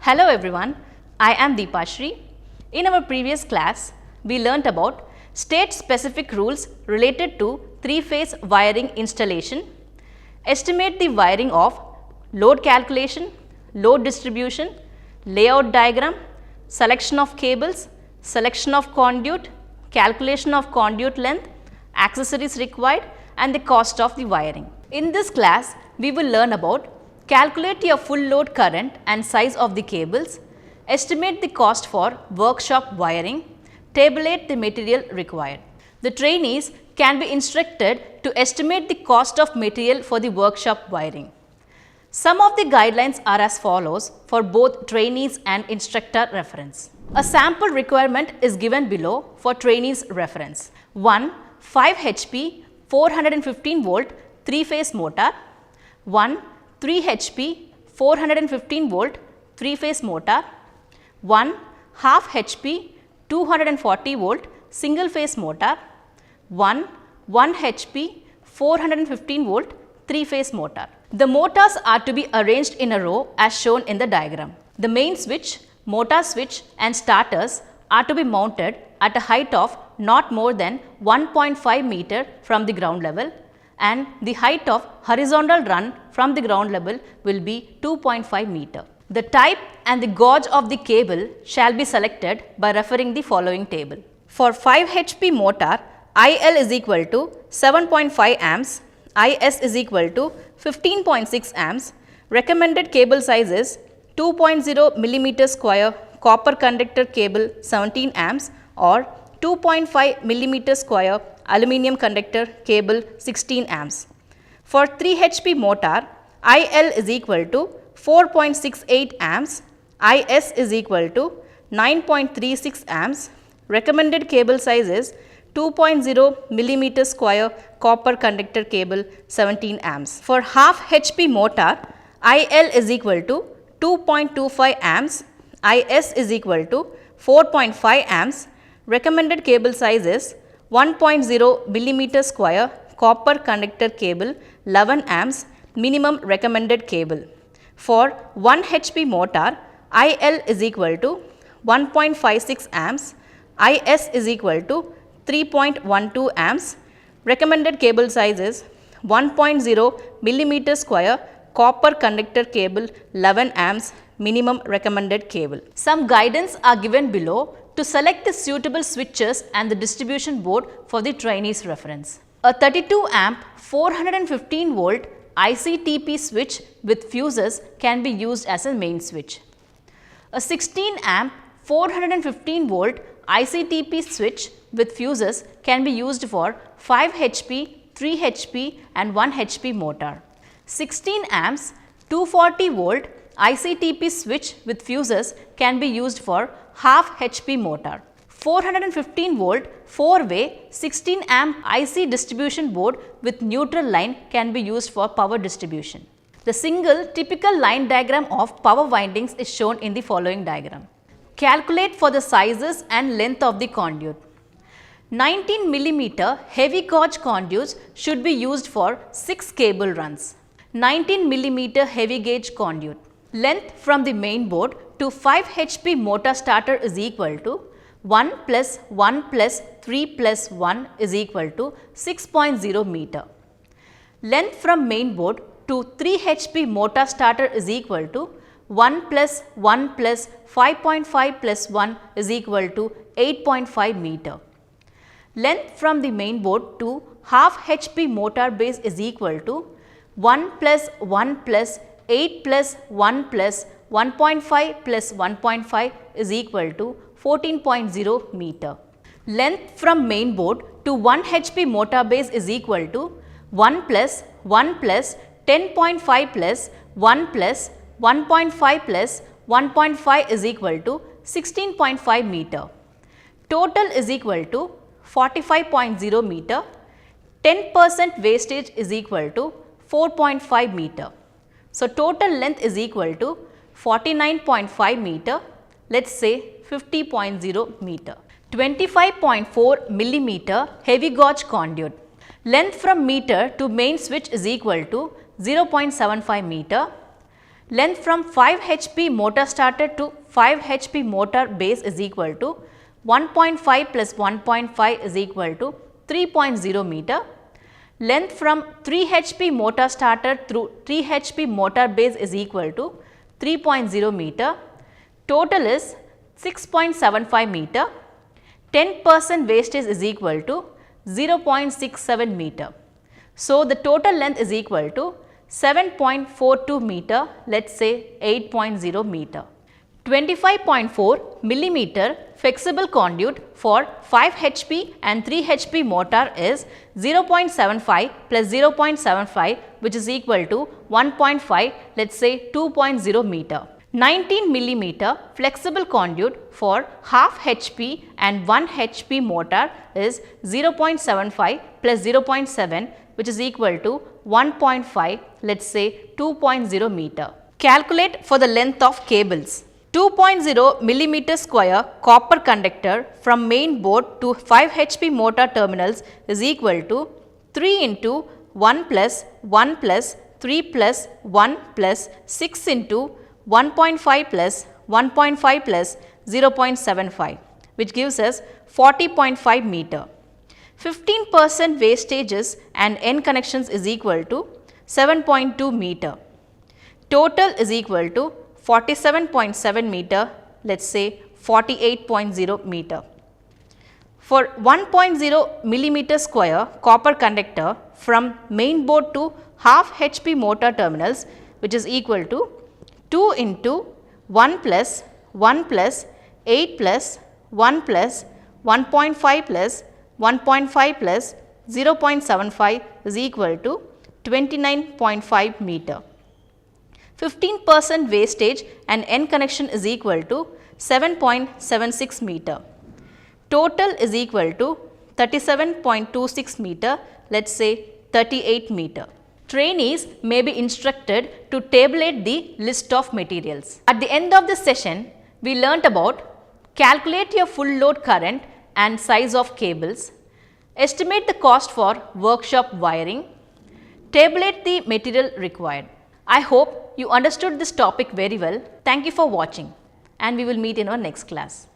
Hello everyone, I am Deepashri. In our previous class, we learnt about state-specific rules related to three-phase wiring installation, estimate the wiring of load calculation, load distribution, layout diagram, selection of cables, selection of conduit, calculation of conduit length, accessories required and the cost of the wiring. In this class, we will learn about calculate your full load current and size of the cables, estimate the cost for workshop wiring, tabulate the material required. The trainees can be instructed to estimate the cost of material for the workshop wiring. Some of the guidelines are as follows for both trainees and instructor reference. A sample requirement is given below for trainees reference. 1. 5 HP 415 volt 3-phase motor. 1. 3 HP 415 volt 3-phase motor. 1. Half HP 240 volt single phase motor. 1. 1 HP 415 volt 3-phase motor. The motors are to be arranged in a row as shown in the diagram. The main switch, motor switch and starters are to be mounted at a height of not more than 1.5 meter from the ground level, and the height of horizontal run from the ground level will be 2.5 meter. The type and the gauge of the cable shall be selected by referring the following table. For 5 HP motor, IL is equal to 7.5 amps, IS is equal to 15.6 amps. Recommended cable size is 2.0 millimeter square copper conductor cable 17 amps or 2.5 millimeter square aluminum conductor cable 16 amps. For 3 HP motor, IL is equal to 4.68 amps, IS is equal to 9.36 amps. Recommended cable size is 2.0 millimeter square copper conductor cable 17 amps. For half HP motor, IL is equal to 2.25 amps, IS is equal to 4.5 amps. Recommended cable size is 1.0 millimeter square copper conductor cable 11 amps minimum recommended cable. For 1 HP motor, IL is equal to 1.56 amps, IS is equal to 3.12 amps. Recommended cable size is 1.0 millimeter square copper conductor cable 11 amps minimum recommended cable. Some guidance are given below to select the suitable switches and the distribution board for the trainees reference. A 32 amp 415 volt ICTP switch with fuses can be used as a main switch. A 16 amp 415 volt ICTP switch with fuses can be used for 5 HP, 3 HP and 1 HP motor. 16 amps 240 volt ICTP switch with fuses can be used for half HP motor. 415 volt 4-way 16 amp IC distribution board with neutral line can be used for power distribution. The single typical line diagram of power windings is shown in the following diagram. Calculate for the sizes and length of the conduit. 19 millimeter heavy gauge conduits should be used for 6 cable runs. 19 millimeter heavy gauge conduit. Length from the main board to 5 HP motor starter is equal to 1 plus 1 plus 3 plus 1 is equal to 6.0 meter. Length from main board to 3 HP motor starter is equal to 1 plus 1 plus 5.5 plus 1 is equal to 8.5 meter. Length from the main board to half HP motor base is equal to 1 plus 1 plus 8 plus 1 plus 1.5 plus 1.5 is equal to 14.0 meter. Length from main board to 1 HP motor base is equal to 1 plus 1 plus 10.5 plus 1 plus 1.5 plus 1.5 is equal to 16.5 meter. Total is equal to 45.0 meter. 10% wastage is equal to 4.5 meter. So, total length is equal to 49.5 meter, let us say 50.0 meter. 25.4 millimeter heavy gauge conduit. Length from meter to main switch is equal to 0.75 meter. Length from 5 HP motor starter to 5 HP motor base is equal to 1.5 plus 1.5 is equal to 3.0 meter. Length from 3 HP motor starter through 3 HP motor base is equal to 3.0 meter. Total is 6.75 meter. 10% wastage is equal to 0.67 meter. So, the total length is equal to 7.42 meter, let us say 8.0 meter. 25.4 millimeter flexible conduit for 5 HP and 3 HP motor is 0.75 plus 0.75, which is equal to 1.5, let us say 2.0 meter. 19 millimeter flexible conduit for half HP and 1 HP motor is 0.75 plus 0.7, which is equal to 1.5, let us say 2.0 meter. Calculate for the length of cables. 2.0 millimeter square copper conductor from main board to 5 HP motor terminals is equal to 3 into 1 plus 1 plus 3 plus 1 plus 6 into 1.5 plus 1.5 plus 0.75, which gives us 40.5 meter. 15% wastages and end connections is equal to 7.2 meter. Total is equal to 47.7 meter, let us say 48.0 meter. For 1.0 millimeter square copper conductor from main board to half HP motor terminals, which is equal to 2 into 1 plus 1 plus 8 plus 1 plus 1.5 plus 1.5 plus 0.75 is equal to 29.5 meter. 15% wastage and end connection is equal to 7.76 meter. Total is equal to 37.26 meter, let us say 38 meter. Trainees may be instructed to tabulate the list of materials. At the end of this session, we learnt about calculate your full load current and size of cables, estimate the cost for workshop wiring, tabulate the material required. I hope you understood this topic very well. Thank you for watching, and we will meet in our next class.